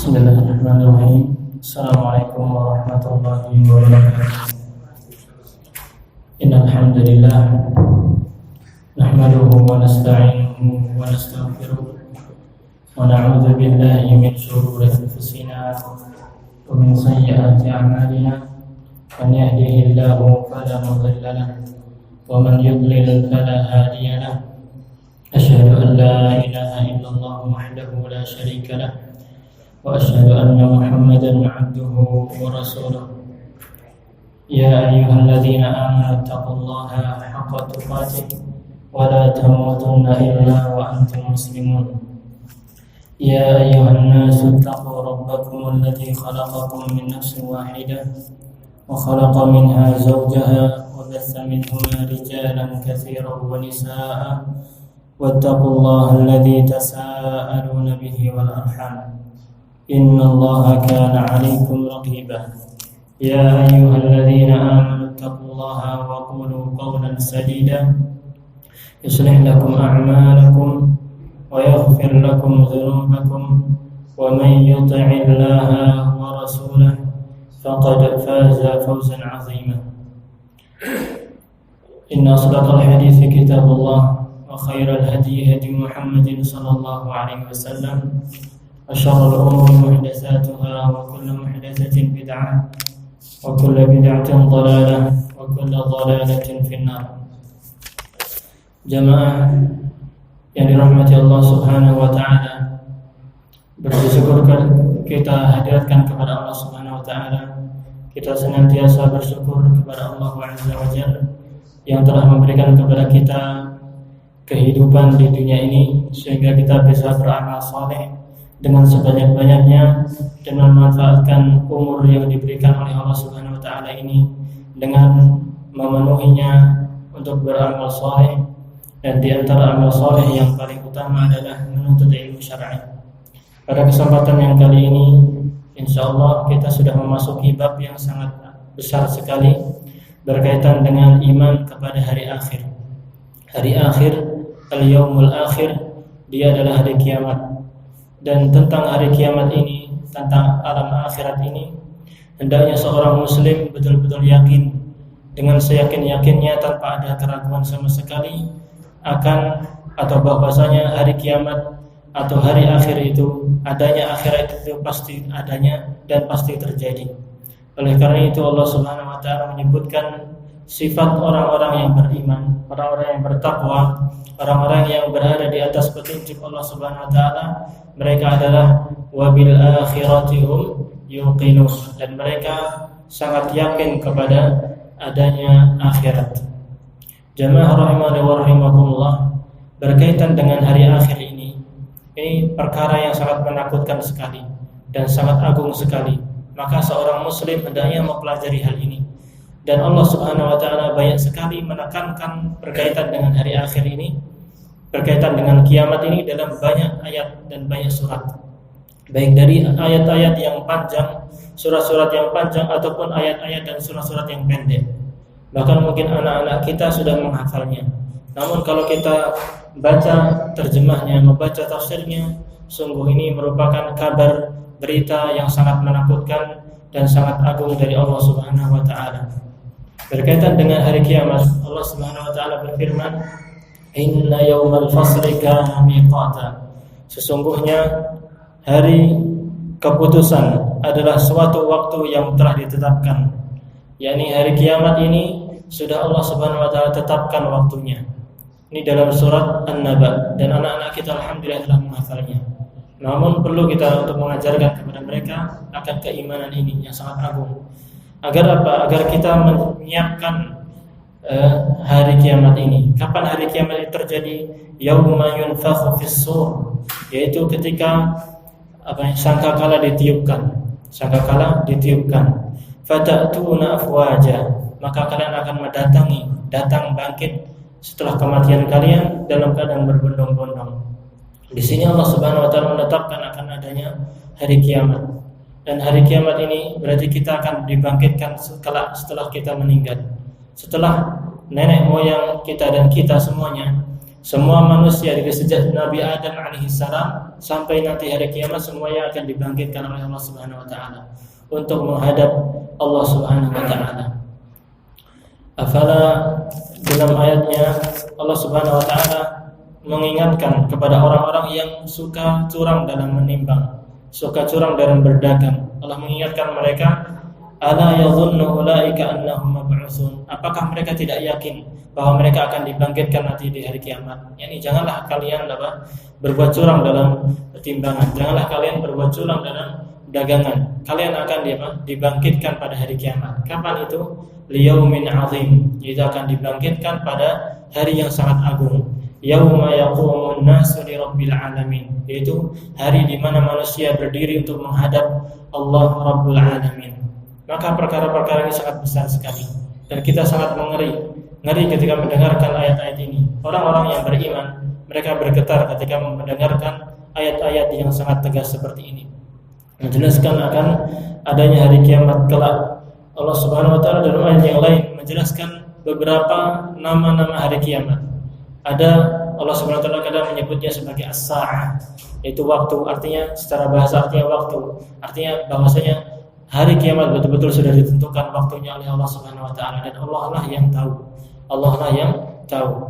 Bismillahirrahmanirrahim. Assalamualaikum warahmatullahi wabarakatuh. Innal hamdalillah nahmaduhu wa nasta'inuhu wa nastaghfiruh wa na'udzu billahi min shururi anfusina wa min sayyiati a'malina. Man yahdihillahu fala mudilla lahu wa man yudlil fala hadiya lahu. Asyhadu an la ilaha illallah wahdahu la syarika lahu wa asyhadu anna Muhammadan 'abduhu wa rasuluh. Ya ayyuhalladzina amanu taqullaha haqqa tuqatih wa la tamutunna illa wa antum muslimun. Ya ayyuhan nasu taqu rabbakum alladzi khalaqakum min nafsin wahidah wa khalaqa minha zawjaha wa batha minhuma rijalan katsiran wa nisaa'a wattaqullaha alladzi tasaaluna bihi wal arham. Innallaha kana 'alaikum raqiba. Ya ayyuhalladzina amanu taqullaha wa qulu qawlan sadida yuslih lakum a'malakum wa yaghfir lakum dhunubakum wa man yuti'illaha wa rasulahu faqad faza fawzan 'azima. Inna asdaqal hadithi kitabullah wa khairal hadi hadi Muhammadin sallallahu alaihi wasallam. وشر الأمور محدثاتها وكل محدثة بدعة وكل بدعة ضلالة وكل ضلالة في النار. Jamaah yang dirahmati Allah Subhanahu wa taala, bersyukur kita hadirkan kepada Allah Subhanahu wa taala. Kita senantiasa bersyukur kepada Allah Azza wa Jalla yang telah memberikan kepada kita kehidupan di dunia ini sehingga kita bisa beramal saleh dengan sebanyak-banyaknya dan memanfaatkan umur yang diberikan oleh Allah Subhanahu wa taala ini dengan memenuhinya untuk beramal saleh. Dan di antara amal saleh yang paling utama adalah menuntut ilmu syar'i. Pada kesempatan yang kali ini insyaallah kita sudah memasuki bab yang sangat besar sekali berkaitan dengan iman kepada hari akhir. Hari akhir, al-yaumul akhir, dia adalah hari kiamat. Dan tentang hari kiamat ini, tentang alam akhirat ini, hendaknya seorang muslim betul-betul yakin dengan seyakin-yakinnya tanpa ada keraguan sama sekali akan atau bahwasanya hari kiamat atau hari akhir itu adanya, akhirat itu pasti adanya dan pasti terjadi. Oleh karena itu Allah Subhanahu wa taala menyebutkan sifat orang-orang yang beriman, orang-orang yang bertakwa, orang-orang yang berada di atas petunjuk Allah Subhanahu wa taala. Mereka adalah wabil akhirati hum yuqinun, dan mereka sangat yakin kepada adanya akhirat. Jamaah rahimani wa rahimakumullah, berkaitan dengan hari akhir ini perkara yang sangat menakutkan sekali dan sangat agung sekali. Maka seorang muslim hendaknya mempelajari hal ini. Dan Allah Subhanahu wa taala banyak sekali menekankan berkaitan dengan hari akhir ini, berkaitan dengan kiamat ini dalam banyak ayat dan banyak surat. Baik dari ayat-ayat yang panjang, surat-surat yang panjang, ataupun ayat-ayat dan surat-surat yang pendek. Bahkan mungkin anak-anak kita sudah menghafalnya. Namun kalau kita baca terjemahnya, membaca tafsirnya, sungguh ini merupakan kabar, berita yang sangat menakutkan dan sangat agung dari Allah Subhanahu wa taala. Berkaitan dengan hari kiamat, Allah Subhanahu wa taala berfirman, "Inna yawmal fasli kana miqata." Sesungguhnya hari keputusan adalah suatu waktu yang telah ditetapkan. yakni hari kiamat ini sudah Allah Subhanahu wa taala tetapkan waktunya. Ini dalam surat An-Naba, dan anak-anak kita alhamdulillah telah menghafalnya. Namun perlu kita untuk mengajarkan kepada mereka akan keimanan ini yang sangat agung. Agar apa? Agar kita menyiapkan hari kiamat ini. Kapan hari kiamat ini terjadi? Yauma yunfakhu fis-sur, yaitu ketika sangkakala ditiupkan. Sangkakala ditiupkan. Fatatuna afwaja, maka kalian akan datang bangkit setelah kematian kalian dalam keadaan berbondong-bondong. Di sini Allah Subhanahu wa taala menetapkan akan adanya hari kiamat. Dan hari kiamat ini berarti kita akan dibangkitkan setelah kita meninggal. Setelah nenek moyang kita dan kita semuanya Semua manusia dari sejak Nabi Adam alaihissalam sampai nanti hari kiamat semuanya akan dibangkitkan oleh Allah Subhanahu wa taala untuk menghadap Allah Subhanahu wa taala. Afala dalam ayatnya Allah Subhanahu wa taala mengingatkan kepada orang-orang yang suka curang dalam menimbang, suka curang dalam berdagang. Allah mengingatkan mereka, ala yadhunnu ulaika annahum mab'utsun. Apakah mereka tidak yakin bahwa mereka akan dibangkitkan nanti di hari kiamat? Yani janganlah kalian berbuat curang dalam timbangan. Janganlah kalian berbuat curang dalam dagangan. Kalian akan dibangkitkan pada hari kiamat. Kapan itu? Liyaumin 'azim. Itu akan dibangkitkan pada hari yang sangat agung. Yauma yaqumun nasu li rabbil alamin. Yaitu hari di mana manusia berdiri untuk menghadap Allah Rabbul Alamin. Maka perkara-perkara ini sangat besar sekali dan kita sangat ngeri ketika mendengarkan ayat-ayat ini. Orang-orang yang beriman, mereka bergetar ketika mendengarkan ayat-ayat yang sangat tegas seperti ini, menjelaskan akan adanya hari kiamat kelak. Allah Subhanahu wa taala dalam ayat yang lain menjelaskan beberapa nama-nama hari kiamat. Ada Allah Subhanahu wa taala kadang menyebutnya sebagai as-sa'ah, yaitu waktu, artinya secara bahasa artinya waktu. Artinya bahwasanya hari kiamat betul-betul sudah ditentukan waktunya oleh Allah Subhanahu wa taala dan Allah lah yang tahu. Allah lah yang tahu.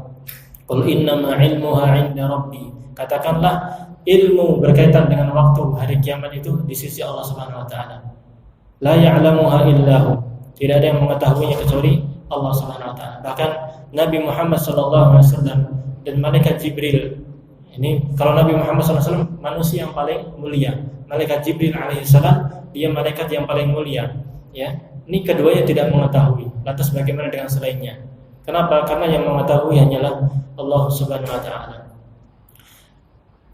Qul innama 'ilmuha 'inda rabbi. Katakanlah ilmu berkaitan dengan waktu hari kiamat itu di sisi Allah Subhanahu wa taala. La ya'lamuha illa hu. Tidak ada yang mengetahuinya kecuali Allah Subhanahu wa taala. Bahkan Nabi Muhammad sallallahu alaihi wasallam dan malaikat Jibril. Ini kalau Nabi Muhammad sallallahu alaihi wasallam manusia yang paling mulia. Malaikat Jibril alaihissalam dia malaikat yang paling mulia, ya. Ini keduanya tidak mengetahui. Lantas bagaimana dengan selainnya? Kenapa? Karena yang mengetahui hanyalah Allah Subhanahu wa taala.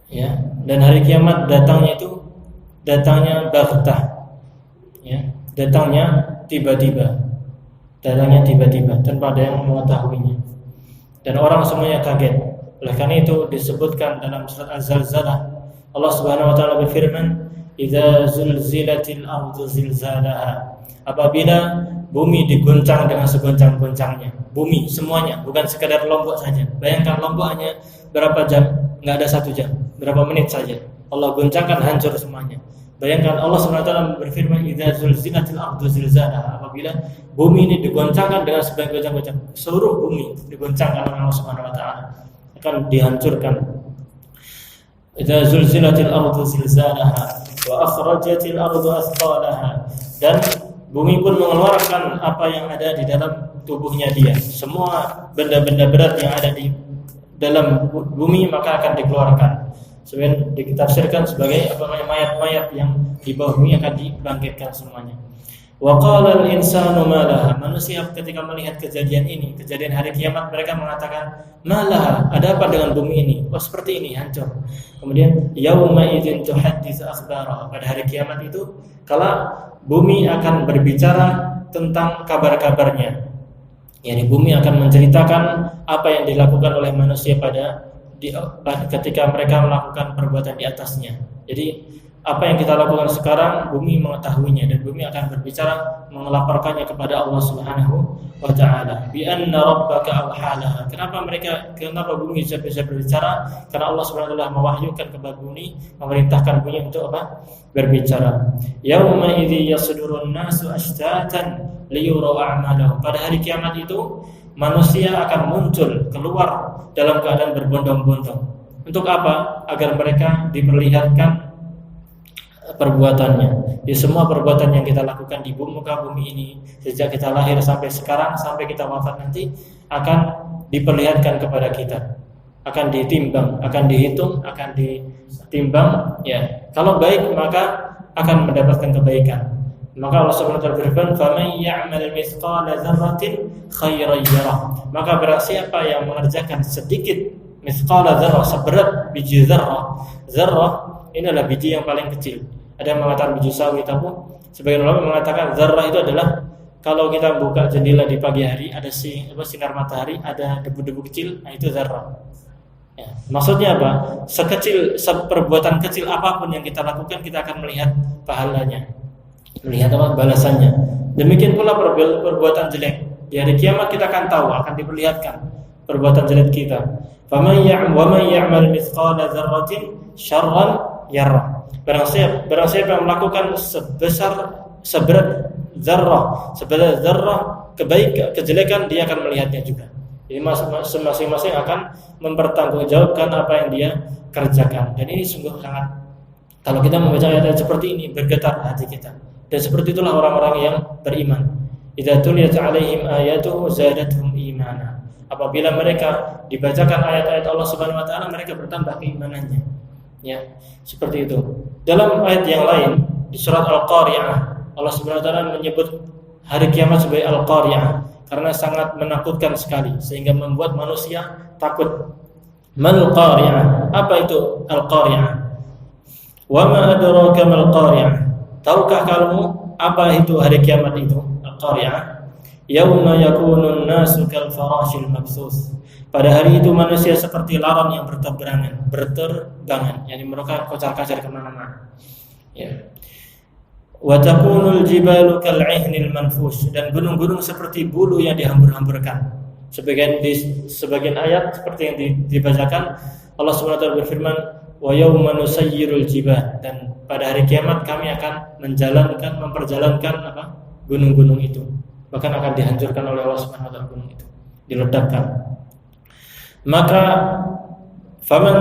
Ya, dan hari kiamat datangnya baghtah. Ya, datangnya tiba-tiba. Datangnya tiba-tiba tanpa ada yang mengetahuinya. Dan orang semuanya kaget. Oleh karena itu disebutkan dalam surat Az-Zalzalah, Allah Subhanahu wa taala berfirman, "Idza zulzilatil ardu zilzalaha." Apabila bumi diguncang dengan segoncang-goncangnya. Bumi semuanya, bukan sekadar Lombok saja. Bayangkan Lombok hanya berapa jam? Enggak ada 1 jam, berapa menit saja. Allah goncangkan hancur semuanya. Bayangkan Allah Subhanahu wa taala berfirman, "Idza zulzilatil ardu zilzalaha." Apabila bumi ini digoncangkan dengan sebagian goncang-goncang, seluruh bumi digoncangkan oleh Allah Subhanahu wa taala, akan dihancurkan. Idza zulzilatil ardu zilzalaha wa akhrajatil ardu athqalaha. Dan bumi pun mengeluarkan apa yang ada di dalam tubuhnya dia. Semua benda-benda berat yang ada di dalam bumi maka akan dikeluarkan. Sebenarnya ditafsirkan sebagai mayat-mayat yang di bawah bumi akan dibangkitkan semuanya. Wa qala al-insanu ma laha. Manusia ketika melihat kejadian ini, kejadian hari kiamat, mereka mengatakan, "Ma laha?" Ada apa dengan bumi ini? Oh, seperti ini, hancur. Kemudian yauma idzin tuhadditsu akhbara. Pada hari kiamat itu kala bumi akan berbicara tentang kabar-kabarnya. Yani bumi akan menceritakan apa yang dilakukan oleh manusia ketika mereka melakukan perbuatan di atasnya. Jadi apa yang kita lakukan sekarang bumi mengetahuinya dan bumi akan berbicara melaporkannya kepada Allah Subhanahu wa taala. Bi anna rabbaka awhalaha. Kenapa bumi bisa berbicara? Karena Allah Subhanahu wa taala mewahyukan kepada bumi, memerintahkan bumi untuk apa? Berbicara. Yauma idzi yasdurun nasu ashtatan liyura a'malahum. Pada hari kiamat itu manusia akan muncul keluar dalam keadaan berbondong-bondong. Untuk apa? Agar mereka diperlihatkan perbuatannya. Di semua perbuatan yang kita lakukan di muka bumi ini sejak kita lahir sampai sekarang sampai kita wafat nanti akan diperlihatkan kepada kita. Akan ditimbang, akan dihitung, akan ditimbang, ya. Kalau baik maka akan mendapatkan kebaikan. Maka Allah Subhanahu wa taala berfirman, "Faman ya'mal mithqala dzarratin khairan yarah." Maka barang siapa yang mengerjakan sedikit mithqala dzarrah, seberat biji zarrah. Zarrah ini adalah biji yang paling kecil. Ada yang mengatakan biji sawi, tapi sebagian ulama mengatakan zarrah itu adalah kalau kita buka jendela di pagi hari ada sinar matahari, ada debu-debu kecil, nah itu zarrah. Ya, maksudnya apa? Seperbuatan kecil apapun yang kita lakukan kita akan melihat pahalanya. Melihat apa? Balasannya. Demikian pula perbuatan jelek. Di hari kiamat kita akan tahu, akan diperlihatkan perbuatan jelek kita. Faman ya'mal mithqala dzarratin syarran yarah. Barang siapa yang melakukan seberat zarrah kejelekan, dia akan melihatnya juga. Jadi masing-masing akan mempertanggungjawabkan apa yang dia kerjakan. Dan ini sungguh sangat, kalau kita membaca ayat-ayat seperti ini, bergetar hati kita. Dan seperti itulah orang-orang yang beriman. Idza tuliyat 'alaihim ayatuhu zadatuhum imana. Apabila mereka dibacakan ayat-ayat Allah Subhanahu wa taala, mereka bertambah keimanannya. Ya, seperti itu. Dalam ayat yang lain di surat Al-Qari'ah, Allah Subhanahu wa taala menyebut hari kiamat sebagai Al-Qari'ah karena sangat menakutkan sekali sehingga membuat manusia takut. Mal Qari'ah? Apa itu Al-Qari'ah? Wa ma adraka mal Qari'ah? Tahukah kamu apa itu hari kiamat itu? Al-Qari'ah. Yauma yakunun nasu kal farashil mabsus. Pada hari itu manusia seperti laron yang berterbangan, yakni mereka kocar-kacir kemana-mana. Ya. Wa takunul jibalu kal 'ihnil manfush, dan gunung-gunung seperti bulu yang dihambur-hamburkan. Sebagian ayat seperti yang dibacakan, Allah Subhanahu wa taala berfirman, wa yauma nusayyirul jibal, dan pada hari kiamat kami akan memperjalankan gunung-gunung itu, bahkan akan dihancurkan oleh Allah Subhanahu wa taala gunung itu, diledakkan. Maka faman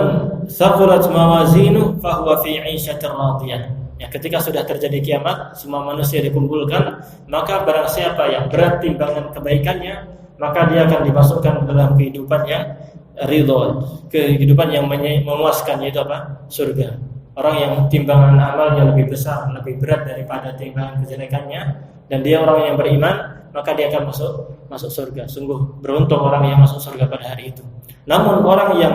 thaqulat mawazinu fahuwa fi 'ishatir radiyah. Ya, ketika sudah terjadi kiamat, semua manusia dikumpulkan, maka barang siapa yang berat timbangan kebaikannya, maka dia akan dimasukkan dalam kehidupan yang ridho, kehidupan yang memuaskan, yaitu surga. Orang yang timbangan amalnya lebih besar, lebih berat daripada timbangan kejelekannya, dan dia orang yang beriman, maka dia akan masuk surga. Sungguh beruntung orang yang masuk surga pada hari itu. Namun orang yang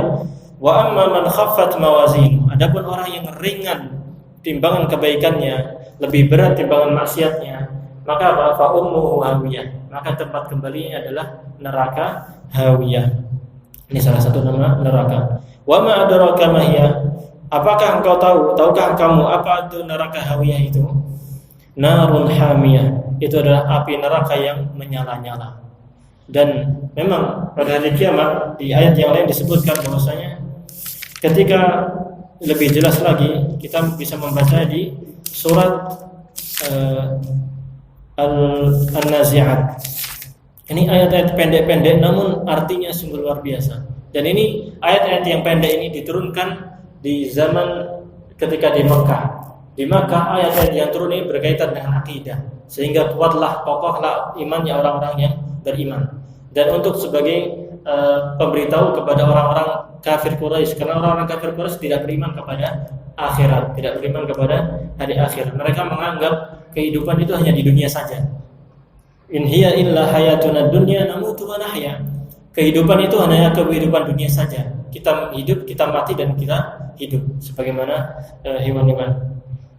wa amma man khaffat mawazinu, adapun orang yang ringan timbangan kebaikannya, lebih berat timbangan maksiatnya, maka fa ummuhu hawiyah, maka tempat kembalinya adalah neraka hawiyah. Ini salah satu nama neraka. Wa ma adraka ma hiya? Apakah engkau tahukah kamu apa itu neraka hawiyah itu? Narun hamiyah, itu adalah api neraka yang menyala-nyala. Dan memang pada hari kiamat di ayat yang lain disebutkan bahwasanya ketika lebih jelas lagi kita bisa membaca di surat An-Nazi'at. Ini ayat-ayat pendek-pendek namun artinya sungguh luar biasa. Dan ini ayat-ayat yang pendek ini diturunkan di zaman ketika di Mekah. Di Makkah ayat-ayat yang turun ini berkaitan dengan akidah, sehingga kuatlah, kokohlah imannya orang-orang yang beriman. Dan untuk sebagai pemberitahu kepada orang-orang kafir Quraisy, karena orang-orang kafir Quraisy tidak beriman kepada akhirat, tidak beriman kepada hari akhir. Mereka menganggap kehidupan itu hanya di dunia saja. In hiya illa hayatuna dunya namutu wa nahya. Kehidupan itu hanya kehidupan dunia saja. Kita hidup, kita mati, dan kita hidup sebagaimana hewan-hewan.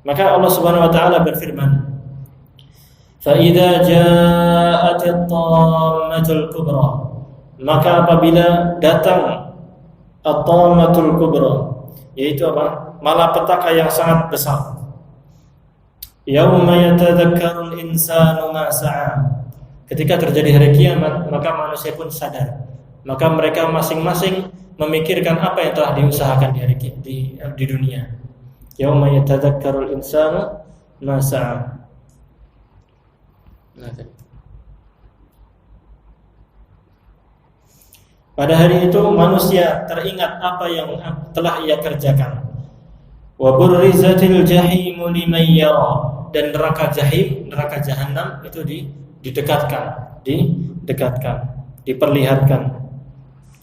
Maka Allah Subhanahu wa taala berfirman, "Fa idza ja'atit tammatul kubra." Maka apabila datang at-tammatul kubra, yaitu malapetaka yang sangat besar. Yauma yatadzakkarul insanu ma sa'a. Ketika terjadi hari kiamat, maka manusia pun sadar. Maka mereka masing-masing memikirkan apa yang telah diusahakan di dunia. Yauma yatadzakkarul insanu ma sa'a. Pada hari itu manusia teringat apa yang telah ia kerjakan. Wa burrizatil jahimu liman yara, dan neraka jahim, neraka jahanam itu didekatkan, diperlihatkan.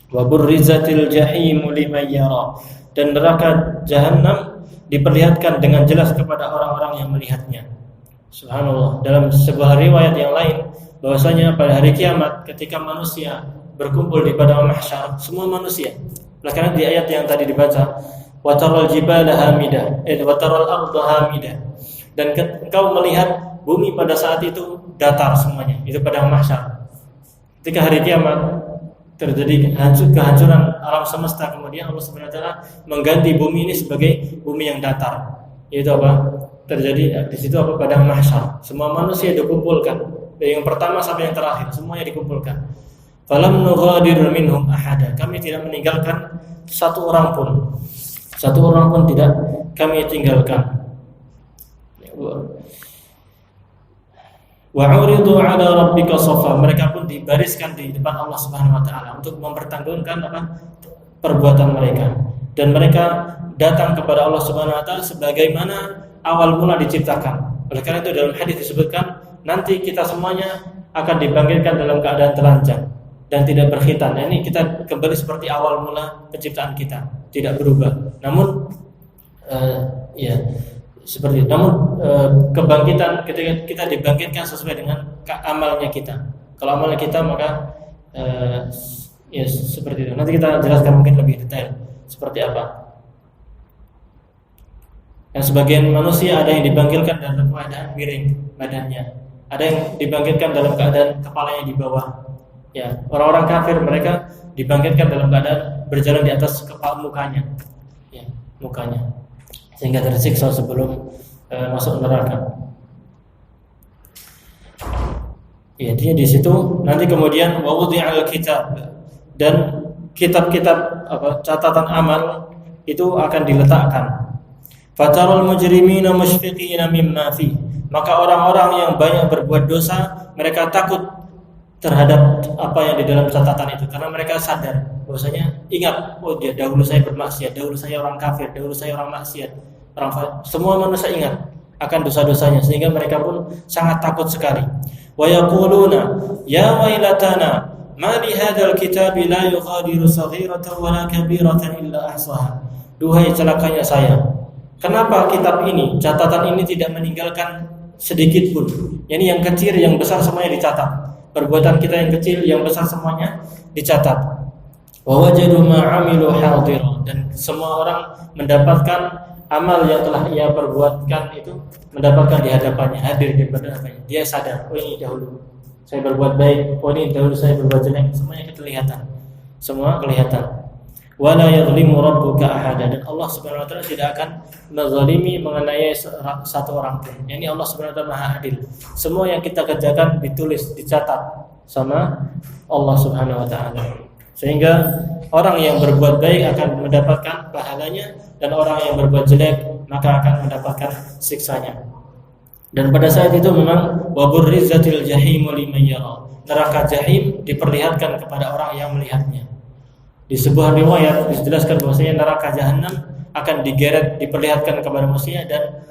Wa burrizatil jahimu liman yara, dan neraka jahanam diperlihatkan dengan jelas kepada orang-orang yang melihatnya. Subhanallah. Dalam sebuah riwayat yang lain bahwasanya pada hari kiamat ketika manusia berkumpul di padang mahsyar, semua manusia. Oleh karena di ayat yang tadi dibaca, wa taral jibala hamidah, wa taral arda hamidah. Dan engkau melihat bumi pada saat itu datar semuanya. Itu padang mahsyar. Ketika hari kiamat terjadi kehancuran alam semesta, kemudian Allah Subhanahu wa taala mengganti bumi ini sebagai bumi yang datar. Itu terjadi di situ padang mahsyar. Semua manusia dikumpulkan, dari yang pertama sampai yang terakhir semuanya dikumpulkan. falam nughadir minhum ahada, kami tidak meninggalkan satu orang pun tidak kami tinggalkan. Wa uridu ala rabbika safa, mereka pun dibariskan di depan Allah Subhanahu wa taala untuk mempertanggungjawabkan perbuatan mereka, dan mereka datang kepada Allah Subhanahu wa taala sebagaimana awal mula diciptakan. Oleh karena itu dalam hadis disebutkan nanti kita semuanya akan dibangkitkan dalam keadaan telanjang dan tidak berkhitan. Nah, ini kita kembali seperti awal mula penciptaan kita, tidak berubah. Namun seperti itu. Namun kebangkitan ketika kita dibangkitkan sesuai dengan amalnya kita. Kalau amalnya kita maka seperti itu. Nanti kita jelaskan mungkin lebih detail seperti apa. Yang sebagian manusia ada yang dibangkitkan dalam keadaan miring badannya, ada yang dibangkitkan dalam keadaan kepalanya di bawah. Ya, orang-orang kafir mereka dibangkitkan dalam keadaan berjalan di atas kepala mukanya, sehingga tersiksa sebelum masuk neraka. Ya, dia di situ nanti kemudian wa wudi'al kitab, dan kitab-kitab catatan amal itu akan diletakkan. Fataral mujrimina mushfiqina mimma fi, maka orang-orang yang banyak berbuat dosa mereka takut terhadap apa yang di dalam catatan itu, karena mereka sadar bahwasanya ingat, oh dia dahulu saya bermaksiat, dahulu saya orang kafir, dahulu saya orang maksiat. Semua manusia ingat akan dosa-dosanya, sehingga mereka pun sangat takut sekali. Wa yaquluna ya wailatana ma li hadzal kitabi la yughadiru saghiratan wala kabiratan illa ahsaha. Duhai celakanya saya, kenapa kitab ini, catatan ini tidak meninggalkan sedikit pun? Yani yang kecil, yang besar semuanya dicatat. Perbuatan kita yang kecil, yang besar semuanya dicatat. Wa wajadu ma 'amilu hadira, dan semua orang mendapatkan amal yang telah ia perbuatkan itu, mendapatkan di hadapannya, hadir di hadapannya. Dia sadar, oh ini dahulu saya berbuat baik, oh ini dahulu saya berbuat jelek, semuanya kelihatan. Semua kelihatan. Wala yadhlimu rabbuka ahada, dan Allah Subhanahu wa taala tidak akan menzalimi mengenai satu orang pun. Yani Allah Subhanahu wa taala Maha Adil. Semua yang kita kerjakan ditulis, dicatat sama Allah Subhanahu wa taala. Sehingga orang yang berbuat baik akan mendapatkan pahalanya, dan orang yang berbuat jelek maka akan mendapatkan siksanya. Dan pada saat itu memang waburrizatil jahimu liman yara, neraka jahim diperlihatkan kepada orang yang melihatnya. Di sebuah riwayat dijelaskan bahwasanya neraka jahanam akan digeret, diperlihatkan kepada manusia, dan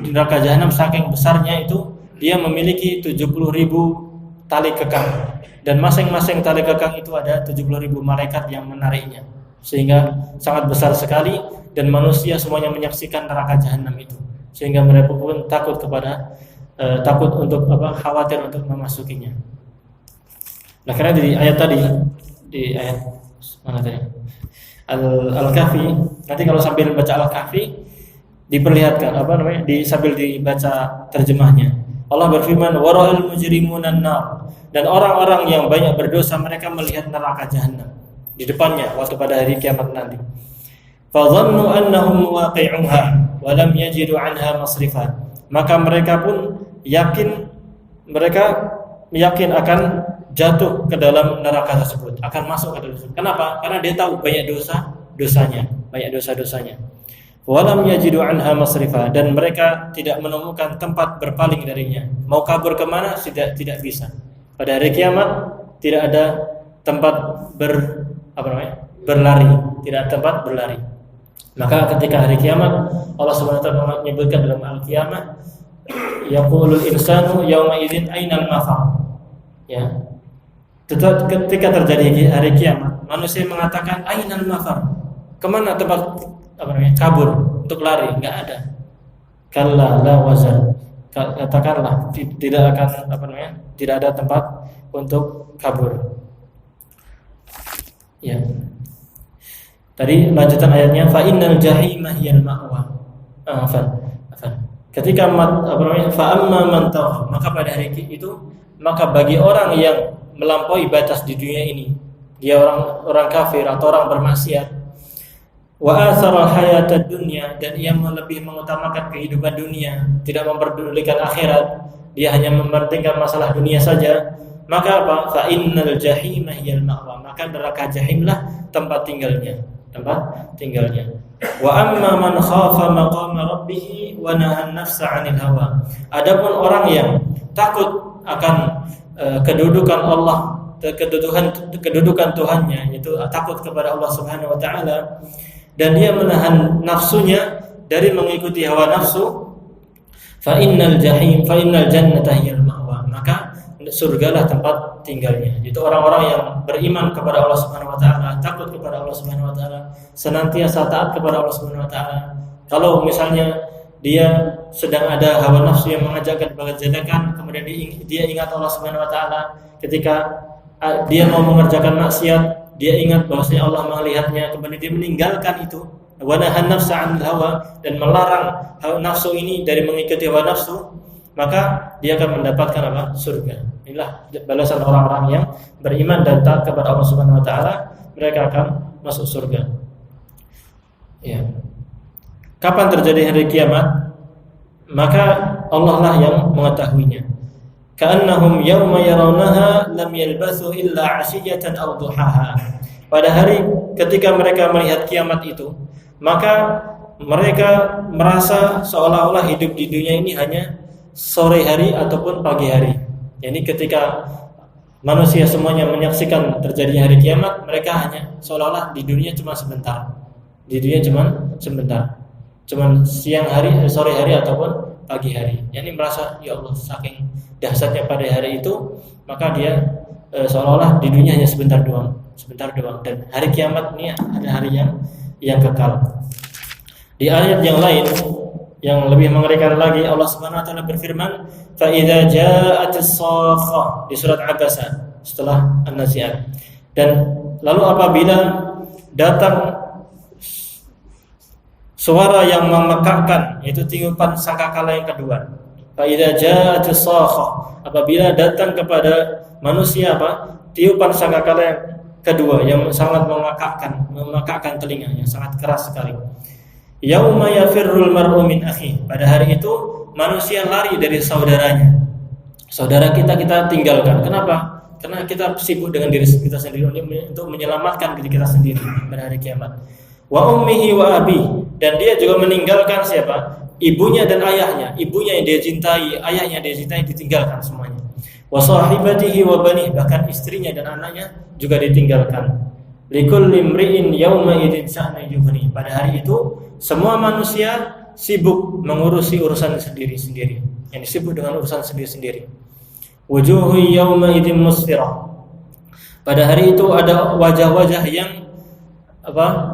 neraka jahanam saking besarnya itu dia memiliki 70.000 tali kekang, dan masing-masing tali kekang itu ada 70.000 malaikat yang menariknya, sehingga sangat besar sekali, dan manusia semuanya menyaksikan neraka jahanam itu, sehingga mereka pun takut untuk khawatir untuk memasukinya. Nah, karena di ayat tadi, di ayat mana tadi? Al-Kahfi. Nanti kalau sambil baca Al-Kahfi diperlihatkan sambil dibaca terjemahnya. Allah berfirman, wara'al mujrimuna an-nar, dan orang-orang yang banyak berdosa mereka melihat neraka jahanam di depannya waktu pada hari kiamat nanti. Fadhannu annahum waqi'uha wa lam yajidu 'anha masrifa, maka mereka pun yakin akan jatuh ke dalam neraka tersebut, akan masuk ke dalam tersebut. Kenapa? Karena dia tahu banyak dosa-dosanya. Walam yajidu anha masrifa, dan mereka tidak menemukan tempat berpaling darinya. Mau kabur kemana? Tidak bisa. Pada hari kiamat tidak ada tempat berlari, tidak ada tempat berlari. Maka ketika hari kiamat, Allah Subhanahu wa taala menyebutkan dalam Al-Qiyamah, yaqulul insanu yawma idzin ainal mafar. Ya. Ketika terjadi hari kiamat, manusia mengatakan ainal mafar, kemana tempat kabur untuk lari? Enggak ada. Kalla la wazan, katakanlah tidak akan tidak ada tempat untuk kabur. Ya. Tadi lanjutan ayatnya, fa innal jahima hiyal ma'wa. Ketika fa amma man tagha, maka pada hari itu, maka bagi orang yang melampaui batas di dunia ini, dia orang kafir atau orang bermaksiat, wa athara hayatad dunya, dan ia lebih mengutamakan kehidupan dunia, tidak memperdulikan akhirat, dia hanya mementingkan masalah dunia saja, maka apa? Fa innal jahima hiyal ma'wa, maka neraka jahimlah tempat tinggalnya. Wa amma man khafa maqama rabbih wa nahan nafsa 'anil hawa. Adapun orang yang takut akan kedudukan Allah, kedudukan Tuhannya, yaitu takut kepada Allah Subhanahu wa taala, dan dia menahan nafsunya dari mengikuti hawa nafsu, fa innal jannata hiyal ma'wa, maka surgalah tempat tinggalnya. Itu orang-orang yang beriman kepada Allah Subhanahu wa taala, takut kepada Allah Subhanahu wa taala, senantiasa taat kepada Allah Subhanahu wa taala. Kalau misalnya dia sedang ada hawa nafsu yang mengajakkan kepada kejelekan, kemudian dia ingat Allah Subhanahu wa taala, ketika dia mau mengerjakan maksiat, dia ingat bahwasanya Allah melihatnya, kemudian dia meninggalkan itu, wa nahan nafsa 'anil hawa, dan melarang hawa nafsu ini dari mengikuti hawa nafsu, maka dia akan mendapatkan apa? Surga. Inilah balasan orang-orang yang beriman dan taat kepada Allah Subhanahu wa taala, mereka akan masuk surga. Ya. Kapan terjadi hari kiamat? Maka Allah lah yang mengetahuinya. Ka'annahum yawma yarawnaha lam yalbathu illa 'ashiyatan aw duhaha. Pada hari ketika mereka melihat kiamat itu, maka mereka merasa seolah-olah hidup di dunia ini hanya sore hari ataupun pagi hari. Yani ketika manusia semuanya menyaksikan terjadinya hari kiamat, mereka hanya seolah-olah di dunia cuma sebentar. Di dunia cuma sebentar. Cuma siang hari, sore hari ataupun pagi hari. Yani merasa ya Allah, saking dahsyatnya pada hari itu, maka dia seolah-olah di dunia hanya sebentar doang. Dan hari kiamat ini adalah hari yang kekal. Di ayat yang lain yang lebih mengerikan lagi, Allah Subhanahu wa taala berfirman, "Fa idza ja'atis shakhah" di surat Abasa setelah An-Nazi'at. Dan lalu apabila datang suara yang memekakkan, yaitu tiupan sangkakala yang kedua. Fa idza ja'atis shakhah, apabila datang kepada manusia apa? Tiupan sangkakala yang kedua yang sangat memekakkan telinga, yang sangat keras sekali. Yauma yafirrul mar'u min akhi, pada hari itu manusia lari dari saudaranya. Saudara kita tinggalkan. Kenapa? Karena kita sibuk dengan diri kita sendiri untuk menyelamatkan diri kita sendiri pada hari kiamat. Wa ummihi wa abi, dan dia juga meninggalkan siapa? Ibunya dan ayahnya. Ibunya yang dia cintai, ayahnya yang dia cintai ditinggalkan semuanya. Wa sahibatihi wa banihi, bahkan istrinya dan anaknya juga ditinggalkan. Likulli imri'in yawma idzin sha'nu yughni, pada hari itu semua manusia sibuk mengurusi urusan sendiri-sendiri. Yang sibuk dengan urusan sendiri-sendiri. Wujuhu yawma idzin musfirah, pada hari itu ada wajah-wajah yang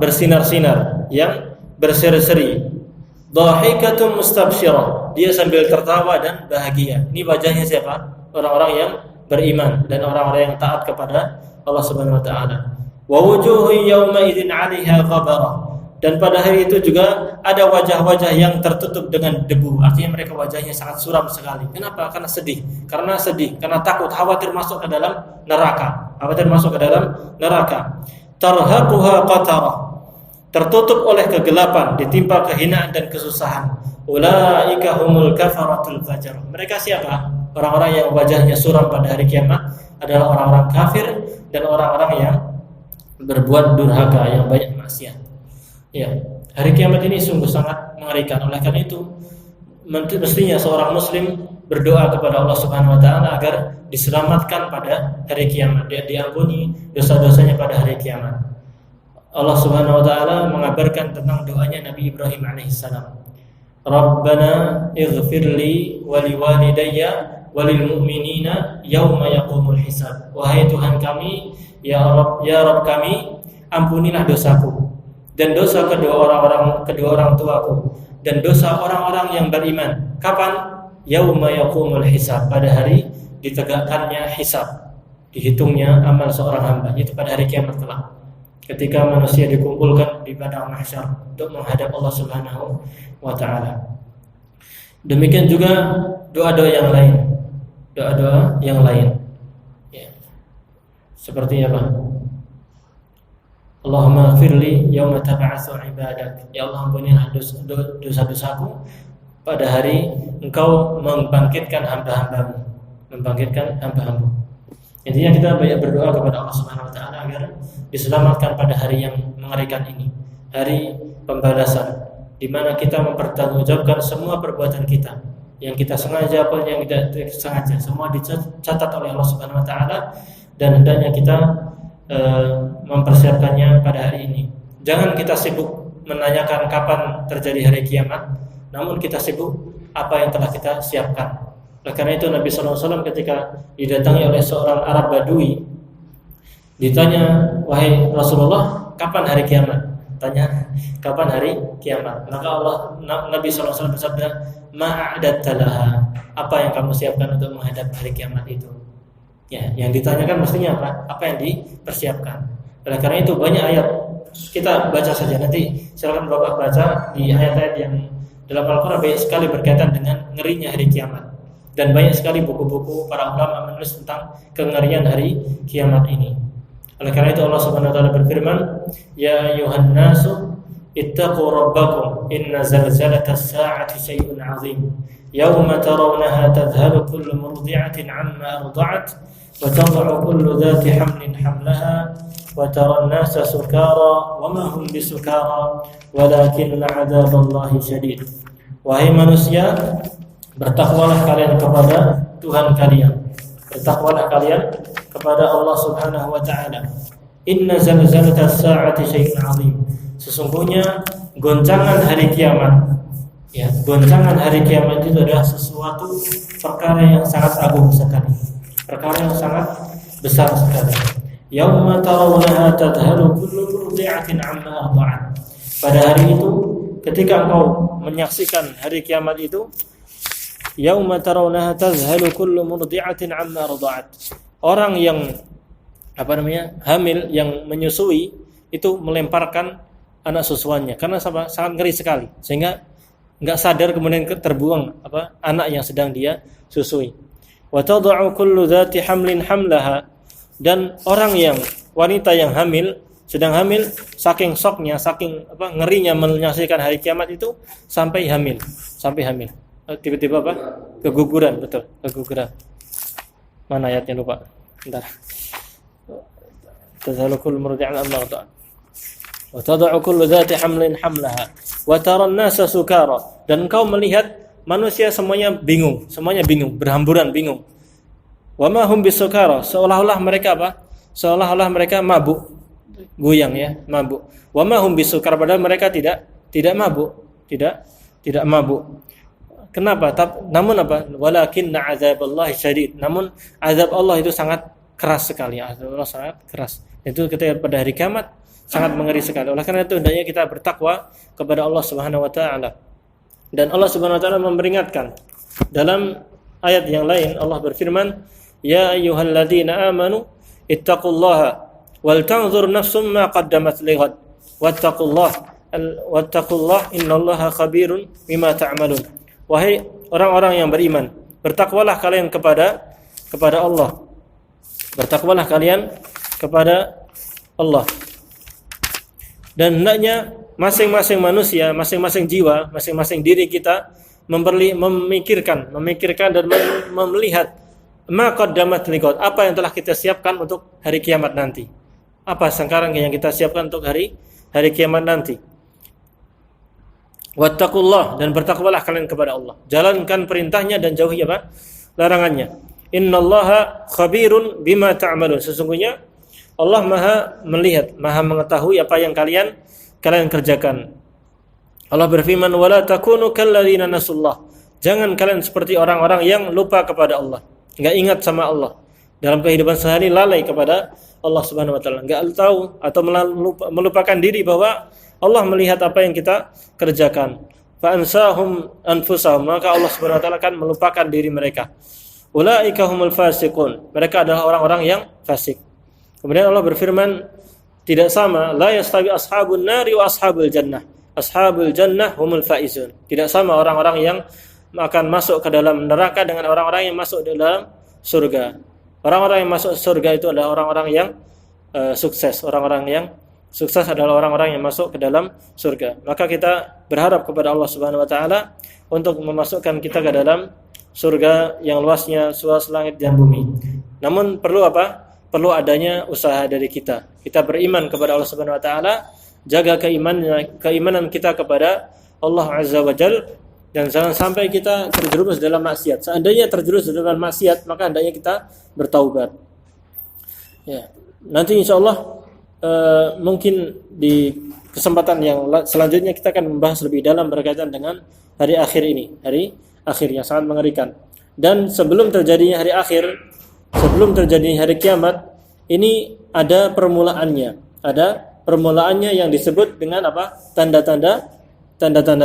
bersinar-sinar, yang berseri-seri. Dhahikatun mustabsyirah, dia sambil tertawa dan bahagia. Ini wajahnya siapa? Orang-orang yang beriman dan orang-orang yang taat kepada Allah Subhanahu wa taala. Wa wujuhu yawma idzin 'alaiha ghabarah, dan pada hari itu juga ada wajah-wajah yang tertutup dengan debu. Artinya mereka wajahnya sangat suram sekali. Kenapa? Karena sedih, karena takut, khawatir masuk ke dalam neraka. Tarhaquha qatarah, tertutup oleh kegelapan, ditimpa kehinaan dan kesusahan. Ulaika humul kafaratul fajar, mereka siapa? Orang-orang yang wajahnya suram pada hari kiamat adalah orang-orang kafir dan orang-orang yang berbuat durhaka, yang banyak maksiat. Ya, hari kiamat ini sungguh sangat mengerikan. Oleh karena itu, mestinya seorang muslim berdoa kepada Allah Subhanahu wa taala agar diselamatkan pada hari kiamat, dia diampuni dosa-dosanya pada hari kiamat. Allah Subhanahu wa taala mengabarkan tentang doanya Nabi Ibrahim alaihissalam. Rabbana ighfirli wa liwalidayya walil mu'minina yauma yaqumul hisab. Wahai Tuhan kami, ya Rabb kami, ampunilah dosaku dan dosa kedua orang tuaku dan dosa orang-orang yang beriman. Kapan? Yauma yaqumul hisab, pada hari ditegakkannya hisab, dihitungnya amal seorang hamba, itu pada hari kiamat kelak. Ketika manusia dikumpulkan di padang mahsyar untuk menghadap Allah Subhanahu wa taala. Demikian juga doa-doa yang lain. Ya. Seperti apa? Allahumma ighfirli yauma tab'atsu ibadak. Ya Allah, ampunilah dosa-dosaku pada hari Engkau membangkitkan hamba-hambamu. Intinya kita banyak berdoa kepada Allah Subhanahu wa taala agar diselamatkan pada hari yang mengerikan ini, hari pembalasan, di mana kita mempertanggungjawabkan semua perbuatan kita, yang kita sengaja pun yang tidak sengaja, semua dicatat oleh Allah Subhanahu wa taala, dan hendaknya kita mempersiapkannya pada hari ini. Jangan kita sibuk menanyakan kapan terjadi hari kiamat, namun kita sibuk apa yang telah kita siapkan. Oleh karena itu Nabi SAW ketika didatangi oleh seorang Arab Badui, ditanya, wahai Rasulullah, kapan hari kiamat? Tanya, kapan hari kiamat? Maka Nabi SAW bersabda, ma'adatta laha, apa yang kamu siapkan untuk menghadap hari kiamat itu? Ya, yang ditanyakan mestinya apa? Apa yang dipersiapkan? Oleh karena itu banyak ayat, kita baca saja nanti. Silakan Bapak baca di ayat-ayat yang dalam Al-Quran banyak sekali berkaitan dengan ngerinya hari kiamat. Dan banyak sekali buku-buku para ulama menulis tentang kengerian hari kiamat ini. Oleh karena itu Allah Subhanahu wa taala berfirman, ya ayyuhan nasu ittaqu rabbakum inna zalzalatas sa'ati syai'un 'azim. Yauma tarawnaha tadhhalu kullu murdi'atin 'amma arda'at wa tad'u kullu dhati hamlin hamlaha wa tara an-nasa sukara wa ma hum bisukara walakinna 'adzaballahi syadid. Wahai manusia, bertakwalah kalian kepada Tuhan kalian. Bertakwalah kalian kepada Allah Subhanahu wa taala. Inna zalzalatas sa'ati syai'un 'azim. Sesungguhnya goncangan hari kiamat, ya, goncangan hari kiamat itu adalah sesuatu perkara yang sangat agung sekali. Perkara yang sangat besar sekali. Yauma tarawnaha tadhhalu kullu murdi'atin 'amma arda'at. Pada hari itu ketika engkau menyaksikan hari kiamat itu, yauma tarawnaha tadhhalu kullu murdi'atin 'amma arda'at. Orang yang hamil, yang menyusui itu melemparkan anak susuannya karena sangat ngeri sekali, sehingga enggak sadar kemudian terbuang anak yang sedang dia susui. Wa tad'u kullu dhati hamlin hamlaha. Dan orang yang wanita yang hamil, sedang hamil, saking syoknya, saking ngerinya menyaksikan hari kiamat itu sampai hamil. Tiba-tiba keguguran, betul, keguguran. Mana ayatnya lupa. Bentar. Tadhhalu kullu murdi'atin 'amma arda'at. Wa tad'u kullu dhati hamlin hamlaha wa tara an-nasa sukara. Dan engkau melihat manusia semuanya bingung, berhamburan bingung. Wa ma hum bisukara, seolah-olah mereka mabuk, goyang ya, mabuk. Wa ma hum bisukara, padahal mereka tidak mabuk, tidak mabuk. Kenapa? Namun walakinna 'adzaballahi syadid. Namun azab Allah itu sangat keras sekali. Azab Allah sangat keras. Itu ketika pada hari kiamat sangat mengeri sekali. Oleh karena itu hendaknya kita bertakwa kepada Allah Subhanahu wa taala. Dan Allah Subhanahu wa taala memperingatkan dalam ayat yang lain. Allah berfirman, ya ayyuhalladzina amanu ittaqullaha wal tanzur nafsum ma qaddamat lighad wattaqullaha innallaha khabirun bima ta'malun. Wahai orang-orang yang beriman, bertakwalah kalian kepada Allah. Bertakwalah kalian kepada Allah. Dan hendaknya masing-masing manusia, masing-masing jiwa, masing-masing diri kita memikirkan dan melihat ma qaddamat liqad, apa yang telah kita siapkan untuk hari kiamat nanti. Apa sekarang yang kita siapkan untuk hari kiamat nanti. Wattaqullah, dan bertakwalah kalian kepada Allah. Jalankan perintahnya dan jauhi larangannya. Innallaha khabirun bima ta'malun. Sesungguhnya Allah Maha melihat, Maha mengetahui apa yang kalian kerjakan. Allah berfirman, wala takunu kalladzina nasullah. Jangan kalian seperti orang-orang yang lupa kepada Allah, enggak ingat sama Allah. Dalam kehidupan sehari lalai kepada Allah Subhanahu wa taala, enggak tahu atau melupakan diri bahwa Allah melihat apa yang kita kerjakan. Fa ansahum anfusahum, maka Allah Subhanahu wa taala akan melupakan diri mereka. Ulaika humul fasiqun, mereka adalah orang-orang yang fasik. Kemudian Allah berfirman, tidak sama, la yastawi ashabun nari wa ashabul jannah. Ashabul jannah humul faizun. Tidak sama orang-orang yang akan masuk ke dalam neraka dengan orang-orang yang masuk ke dalam surga. Orang-orang yang masuk surga itu adalah orang-orang yang sukses. Orang-orang yang sukses adalah orang-orang yang masuk ke dalam surga. Maka kita berharap kepada Allah Subhanahu wa taala untuk memasukkan kita ke dalam surga yang luasnya seluas langit dan bumi. Namun perlu apa? Perlu adanya usaha dari kita. Kita beriman kepada Allah Subhanahu wa taala, jaga keimanan kita kepada Allah Azza wa Jalla, dan jangan sampai kita terjerumus dalam maksiat. Seandainya terjerumus dalam maksiat, maka hendaknya kita bertaubat. Ya. Nanti insyaallah mungkin di kesempatan yang selanjutnya kita akan membahas lebih dalam berkaitan dengan hari akhir ini, hari akhir yang sangat mengerikan. Dan sebelum terjadinya hari akhir, sebelum terjadinya hari kiamat, ini ada permulaannya. Ada permulaannya yang disebut dengan apa? Tanda-tanda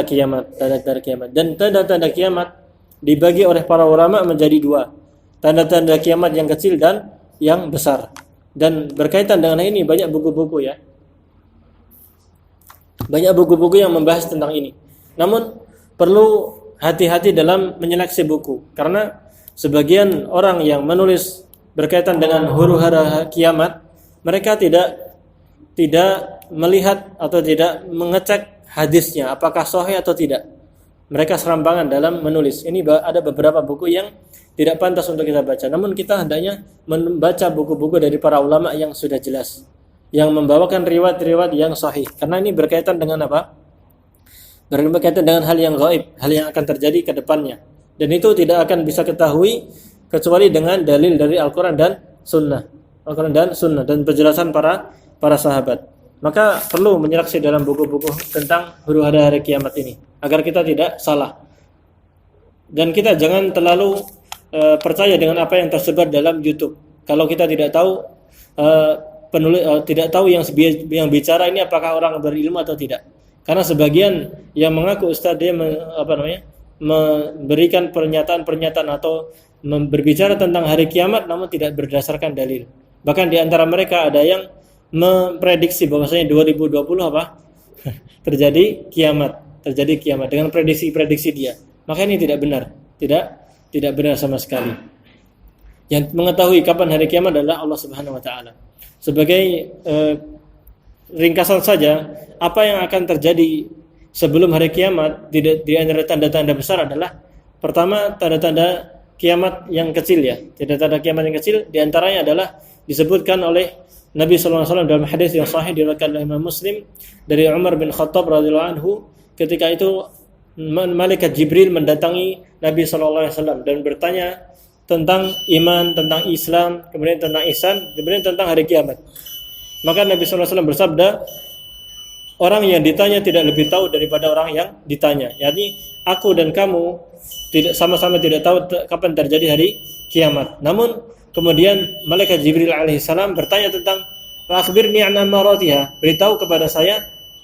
kiamat, tanda-tanda kiamat. Dan tanda-tanda kiamat dibagi oleh para ulama menjadi dua. Tanda-tanda kiamat yang kecil dan yang besar. Dan berkaitan dengan ini banyak buku-buku ya. Banyak buku-buku yang membahas tentang ini. Namun perlu hati-hati dalam menyeleksi buku, karena sebagian orang yang menulis berkaitan dengan huru-hara kiamat, mereka tidak melihat atau tidak mengecek hadisnya apakah sahih atau tidak. Mereka serampangan dalam menulis. Ini ada beberapa buku yang tidak pantas untuk kita baca. Namun kita hendaknya membaca buku-buku dari para ulama yang sudah jelas, yang membawakan riwayat-riwayat yang sahih. Karena ini berkaitan dengan apa? Berkaitan dengan hal yang gaib, hal yang akan terjadi ke depannya. Dan itu tidak akan bisa ketahui kecuali dengan dalil dari Al-Quran dan Sunnah. Al-Quran dan Sunnah dan penjelasan para sahabat. Maka perlu menyeleksi dalam buku-buku tentang huru-hara hari kiamat ini agar kita tidak salah. Dan kita jangan terlalu percaya dengan apa yang tersebar dalam YouTube. Kalau kita tidak tahu tidak tahu yang bicara ini apakah orang berilmu atau tidak. Karena sebagian yang mengaku ustaz dia memberikan pernyataan-pernyataan atau berbicara tentang hari kiamat namun tidak berdasarkan dalil. Bahkan di antara mereka ada yang memprediksi bahwasanya 2020 terjadi kiamat dengan prediksi dia. Maka ini tidak benar. Tidak benar sama sekali. Yang mengetahui kapan hari kiamat adalah Allah Subhanahu wa taala. Sebagai ringkasan saja, apa yang akan terjadi sebelum hari kiamat di antara tanda-tanda besar adalah pertama tanda-tanda kiamat yang kecil ya. Tanda-tanda kiamat yang kecil di antaranya adalah disebutkan oleh Nabi sallallahu alaihi wasallam dalam hadis yang sahih diriwayatkan oleh Imam Muslim dari Umar bin Khattab radhiyallahu anhu, ketika itu malaikat Jibril mendatangi Nabi sallallahu alaihi wasallam dan bertanya tentang iman, tentang Islam, kemudian tentang ihsan, kemudian tentang hari kiamat. Maka Nabi sallallahu alaihi wasallam bersabda, orang yang ditanya tidak lebih tahu daripada orang yang ditanya. Yakni aku dan kamu sama-sama tidak tahu kapan terjadi hari kiamat. Namun kemudian malaikat Jibril alaihissalam bertanya tentang akhbirni an amaratiha, beritahu kepada saya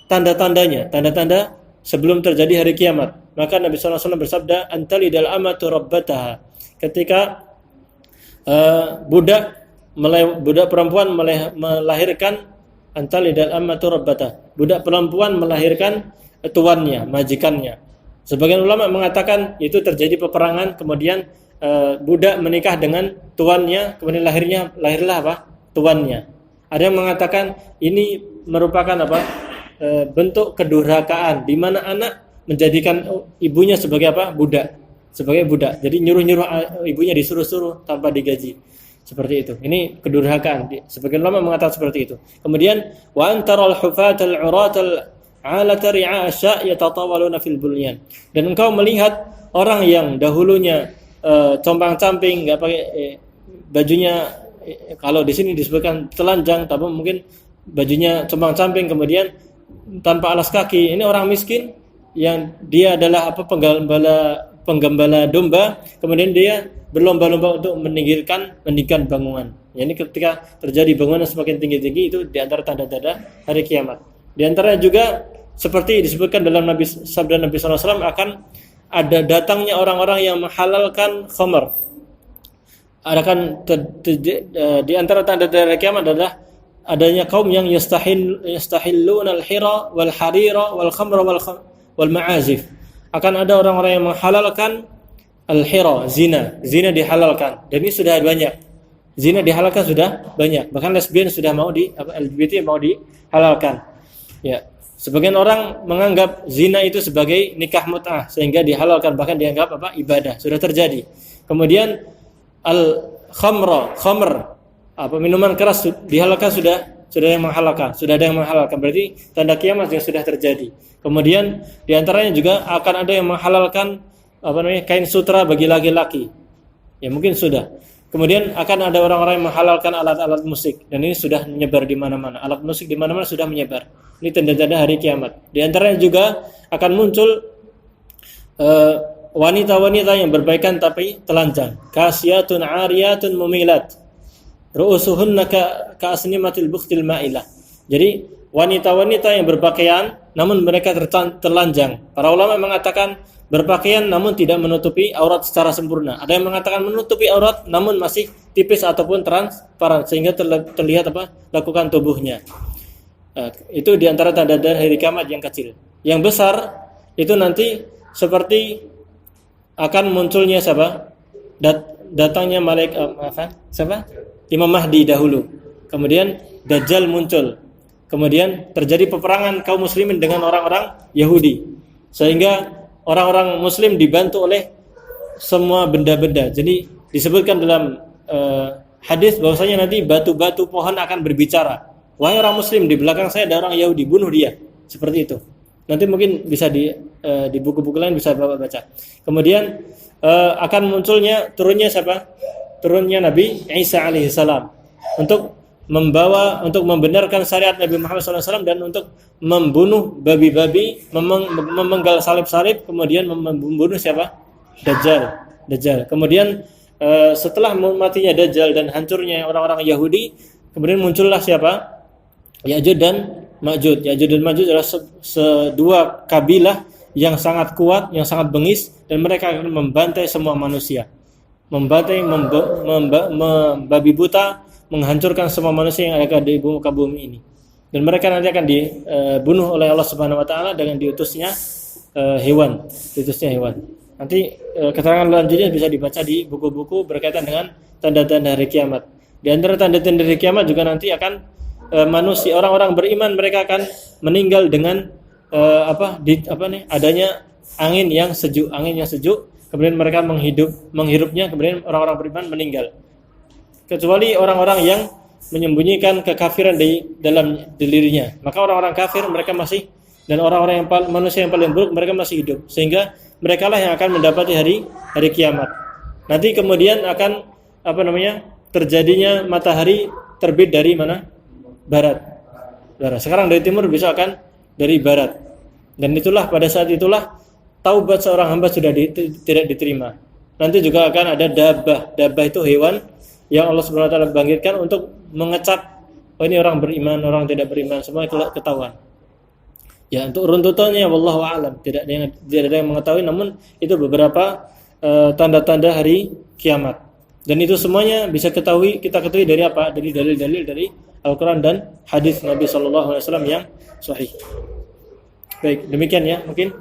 tanda-tandanya, tanda-tanda sebelum terjadi hari kiamat. Maka Nabi sallallahu alaihi wasallam bersabda, antalidal amatu rabbataha. Ketika budak perempuan melahirkan, antalidal ammatu rabbata, budak perempuan melahirkan tuannya, majikannya. Sebagian ulama mengatakan itu terjadi peperangan, kemudian budak menikah dengan tuannya, kemudian lahirlah apa? Tuannya. Ada yang mengatakan ini merupakan apa? Bentuk kedurhakaan di mana anak menjadikan ibunya sebagai apa? Sebagai budak. Jadi nyuruh-nyuruh ibunya disuruh-suruh tanpa digaji. Seperti itu. Ini kedurhakaan. Sebagian ulama mengatakan seperti itu. Kemudian wa antaral hufatal uratal alata ri'a asya yatatawaluna fil bunyan. Dan engkau melihat orang yang dahulunya compang-camping, enggak pakai bajunya, kalau di sini disebutkan telanjang, tapi mungkin bajunya compang-camping kemudian tanpa alas kaki. Ini orang miskin yang dia adalah penggembala domba, kemudian dia berlomba-lomba untuk meninggikan bangunan. Yani ketika terjadi bangunan semakin tinggi-tinggi, itu di antara tanda-tanda hari kiamat. Di antaranya juga seperti disebutkan dalam sabda Nabi sallallahu alaihi wasallam, akan ada datangnya orang-orang yang menghalalkan khamar. Di antara tanda-tanda hari kiamat adalah adanya kaum yang yastahilluna al-hira wal harira wal khamra wal ma'azif. Akan ada orang-orang yang menghalalkan al-hira, zina dihalalkan. Dan ini sudah banyak. Zina dihalalkan sudah banyak. Bahkan lesbian sudah LGBT mau dihalalkan. Ya. Sebagian orang menganggap zina itu sebagai nikah mut'ah sehingga dihalalkan, bahkan dianggap ibadah. Sudah terjadi. Kemudian khamr, apa minuman keras dihalalkan, sudah yang menghalalkan, sudah ada yang menghalalkan, berarti tanda kiamat yang sudah terjadi. Kemudian diantaranya juga akan ada yang menghalalkan kain sutra bagi laki-laki, ya mungkin sudah. Kemudian akan ada orang-orang yang menghalalkan alat-alat musik, dan ini sudah menyebar di mana-mana. Alat musik di mana-mana sudah menyebar. Ini tanda-tanda hari kiamat. Di antaranya juga akan muncul wanita-wanita yang berbaikan tapi telanjang, kasiyatun ariyatun mumilat, ru'usuhunna ka'asnimatil bukhtil ma'ilah. Jadi wanita-wanita yang berpakaian namun mereka telanjang. Para ulama mengatakan berpakaian namun tidak menutupi aurat secara sempurna. Ada yang mengatakan menutupi aurat namun masih tipis ataupun transparan sehingga terlihat lakukan tubuhnya. Itu diantara tanda-tanda hari kiamat yang kecil. Yang besar itu nanti seperti akan munculnya datangnya Imam Mahdi dahulu. Kemudian Dajjal muncul. Kemudian terjadi peperangan kaum muslimin dengan orang-orang Yahudi. Sehingga orang-orang muslim dibantu oleh semua benda-benda. Jadi disebutkan dalam hadis bahwasanya nanti batu-batu pohon akan berbicara. Wahai orang muslim, di belakang saya ada orang Yahudi, bunuh dia. Seperti itu. Nanti mungkin bisa di buku-buku lain bisa Bapak baca. Kemudian akan munculnya turunnya Nabi Isa alaihissalam untuk membenarkan syariat Nabi Muhammad SAW dan untuk membunuh babi-babi, memenggal salib-salib, kemudian membunuh Dajjal. Kemudian setelah matinya Dajjal dan hancurnya orang-orang Yahudi, kemudian muncullah Ya'juj dan Ma'juj. Ya'juj dan Ma'juj adalah dua kabilah yang sangat kuat, yang sangat bengis, dan mereka akan membantai semua manusia. Membabi buta, menghancurkan semua manusia yang ada di muka bumi ini. Dan mereka nanti akan dibunuh oleh Allah Subhanahu wa taala dengan diutusnya hewan. Nanti keterangan lanjutnya bisa dibaca di buku-buku berkaitan dengan tanda-tanda hari kiamat. Di antara tanda-tanda hari kiamat juga nanti akan manusia, orang-orang beriman, mereka akan meninggal dengan adanya angin yang sejuk, kemudian mereka menghirupnya, kemudian orang-orang beriman meninggal. Kecuali orang-orang yang menyembunyikan kekafiran di dalam dirinya, maka orang-orang kafir mereka masih, dan orang-orang yang manusia yang paling buruk mereka masih hidup, sehingga mereka lah yang akan mendapati hari kiamat. Nanti kemudian akan terjadinya matahari terbit dari mana? Barat. Sekarang dari timur, besok akan dari barat. Dan pada saat itulah taubat seorang hamba sudah tidak diterima. Nanti juga akan ada dabbah. Dabbah itu hewan yang Allah Subhanahu wa taala bangkitkan untuk mengecap, ini orang beriman, orang tidak beriman, semua ketahuan. Ya, untuk runtutannya wallahu a'lam, tidak ada yang mengetahui, namun itu beberapa tanda-tanda hari kiamat. Dan itu semuanya kita ketahui dari apa? Dari dalil-dalil dari Al-Quran dan hadis Nabi SAW yang sahih. Baik, demikian ya mungkin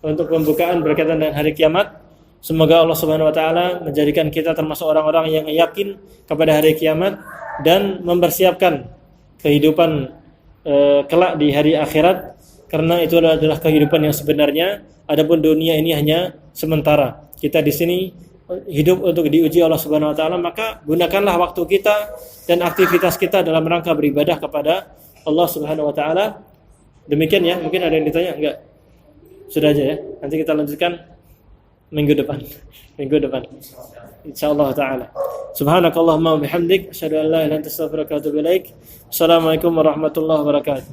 untuk pembukaan berkaitan dengan hari kiamat. Semoga Allah Subhanahu wa taala menjadikan kita termasuk orang-orang yang yakin kepada hari kiamat dan mempersiapkan kehidupan kelak di hari akhirat, karena itu adalah kehidupan yang sebenarnya. Adapun dunia ini hanya sementara. Kita di sini hidup untuk diuji Allah Subhanahu wa taala, maka gunakanlah waktu kita dan aktivitas kita dalam rangka beribadah kepada Allah Subhanahu wa taala. Demikian ya, mungkin ada yang ditanya enggak? Sudah aja ya. Nanti kita lanjutkan minggu depan. Insyaallah taala. Subhanakallahumma wa bihamdik, asyhadu an la ilaha illa anta, astaghfiruka wa atubu ilaik. Assalamualaikum warahmatullahi wabarakatuh.